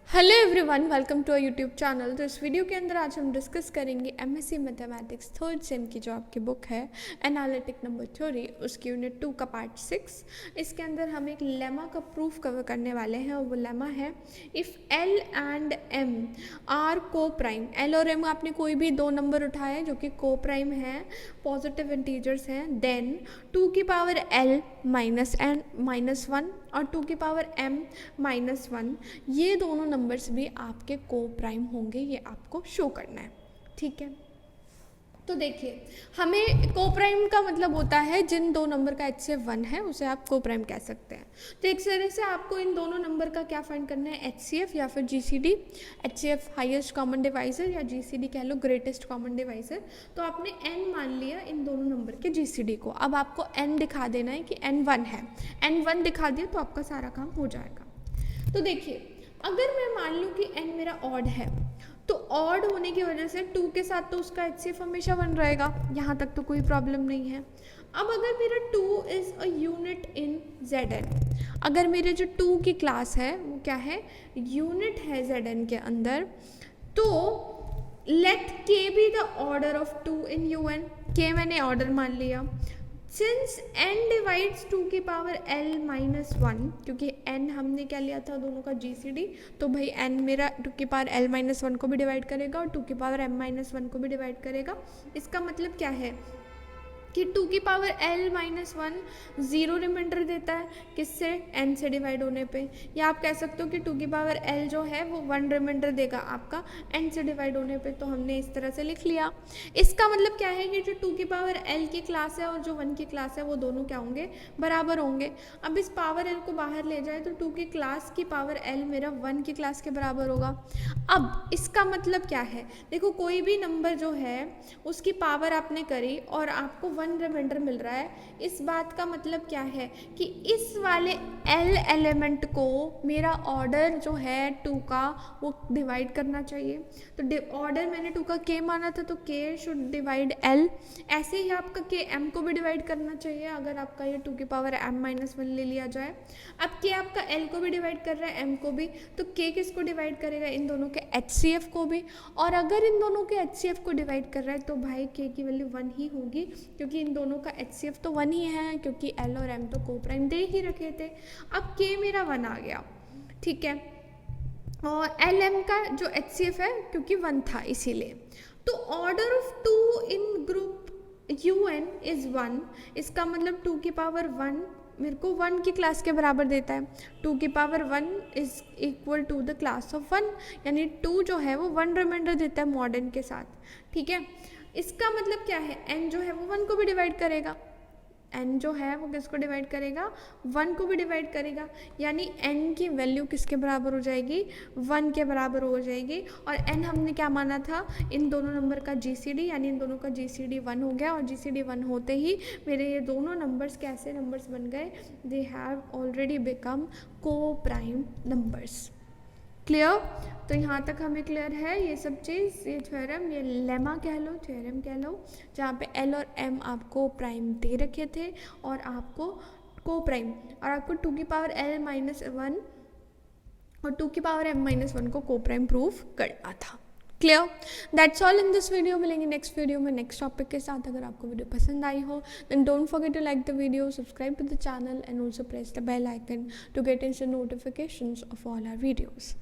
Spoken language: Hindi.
Hello everyone, welcome to a YouTube channel. तो इस वीडियो के अंदर आज हम डिस्कस करेंगे एमएससी मैथमेटिक्स थर्ड सेम की जो आपकी बुक है एनालिटिक नंबर थ्योरी, उसकी यूनिट 2 का पार्ट 6। इसके अंदर हम एक लेमा का प्रूफ कवर करने वाले हैं और वो लेमा है if L and M are coprime. L और एम आपने कोई भी दो नंबर उठाए जो कि को प्राइम है, पॉजिटिव इंटीजर्स हैं, देन 2 की power L minus N minus 1 और 2 की पावर m माइनस 1, ये दोनों नंबर्स भी आपके को प्राइम होंगे। ये आपको शो करना है, ठीक है। तो देखिए, हमें को प्राइम का मतलब होता है जिन दो नंबर का HCF 1 है उसे आप को प्राइम कह सकते हैं। तो एक तरह से आपको इन दोनों नंबर का क्या फाइंड करना है, HCF या फिर GCD। HCF highest common divisor या GCD कह लो ग्रेटेस्ट कॉमन डिवाइजर। तो आपने n मान लिया इन दोनों नंबर के GCD को। अब आपको n दिखा देना है कि n 1 है। n 1 दिखा दिया तो आपका सारा काम हो जाएगा। तो देखिए, अगर मैं मान लूँ कि n मेरा ऑड है तो ऑड होने की वजह से 2 के साथ तो उसका HCF हमेशा 1 रहेगा, यहाँ तक तो कोई प्रॉब्लम नहीं है। अब अगर मेरा 2 is a unit in Zn, अगर मेरे जो 2 की क्लास है वो क्या है, यूनिट है Zn के अंदर, तो let k be the order of 2 in Un। k मैंने ऑर्डर मान लिया। सिंस n डिवाइड्स 2 की पावर l माइनस 1, क्योंकि n हमने क्या लिया था दोनों का GCD, तो भाई n मेरा 2 की पावर l माइनस 1 को भी डिवाइड करेगा और 2 की पावर m माइनस 1 को भी डिवाइड करेगा। इसका मतलब क्या है कि 2 की power l minus 1 zero reminder देता है, किससे, n से डिवाइड होने पे। या आप कह सकते हो कि 2 की पावर l जो है वो 1 रिमाइंडर देगा आपका n से डिवाइड होने पे। तो हमने इस तरह से लिख लिया। इसका मतलब क्या है कि जो 2 की पावर l की क्लास है और जो 1 की क्लास है वो दोनों क्या होंगे, बराबर होंगे। अब इस पावर l को बाहर ले जाए तो 2 की क्लास की पावर l मेरा 1 की क्लास के बराबर होगा। अब इसका मतलब क्या है, देखो कोई भी नंबर जो है उसकी पावर आपने करी और आपको 1 रिमाइंडर मिल रहा है, इस बात का मतलब क्या है कि इस वाले L एलिमेंट को मेरा ऑर्डर जो है 2 का वो डिवाइड करना चाहिए। तो ऑर्डर मैंने 2 का K माना था तो K शुड डिवाइड L। ऐसे ही आपका K M को भी डिवाइड करना चाहिए अगर आपका ये 2 की पावर m माइनस 1 ले लिया जाए। अब K आपका L को भी डिवाइड कर रहा है, M को भी, तो K किसको डिवाइड करेगा, इन दोनों के HCF को भी। और अगर इन दोनों के HCF को डिवाइड कर रहा है तो भाई K की वैल्यू 1 ही होगी, क्योंकि इन दोनों का HCF तो 1 ही है, क्योंकि L और M तो को प्राइम दे ही रखे थे। अब K मेरा 1 आ गया, ठीक है, और L M का जो HCF है क्योंकि 1 था इसीलिए। तो order of 2 in group UN is 1। इसका मतलब 2 की पावर 1 मेरे को 1 की क्लास के बराबर देता है। 2 की power 1 is equal to the class of 1, यानी 2 जो है वो 1 रिमाइंडर देता है मॉड n के साथ, ठीक है। इसका मतलब क्या है, n जो है वो 1 को भी डिवाइड करेगा, n जो है वो किसको डिवाइड करेगा, 1 को भी डिवाइड करेगा, यानी n की वैल्यू किसके बराबर हो जाएगी, 1 के बराबर हो जाएगी। और n हमने क्या माना था, इन दोनों नंबर का GCD, यानी इन दोनों का GCD 1 हो गया। और GCD 1 होते ही मेरे ये दोनों नंबर्स कैसे नंबर्स बन गए, दे हैव ऑलरेडी बिकम को प्राइम नंबर्स। क्लियर? तो यहाँ तक हमें क्लियर है ये सब चीज़, ये थ्योरम, ये लेमा कह लो, थ्योरम कह लो, जहाँ पे L और M आपको प्राइम दे रखे थे और आपको को प्राइम, और आपको 2 की पावर L माइनस 1 और 2 की पावर M माइनस 1 को प्राइम प्रूफ करना था। Clear? That's all in this video. मिलेंगे नेक्स्ट वीडियो में नेक्स्ट टॉपिक के साथ। अगर आपको वीडियो पसंद आई हो then don't forget to like the video, subscribe to the channel and also press the bell icon to get instant notifications of all our videos.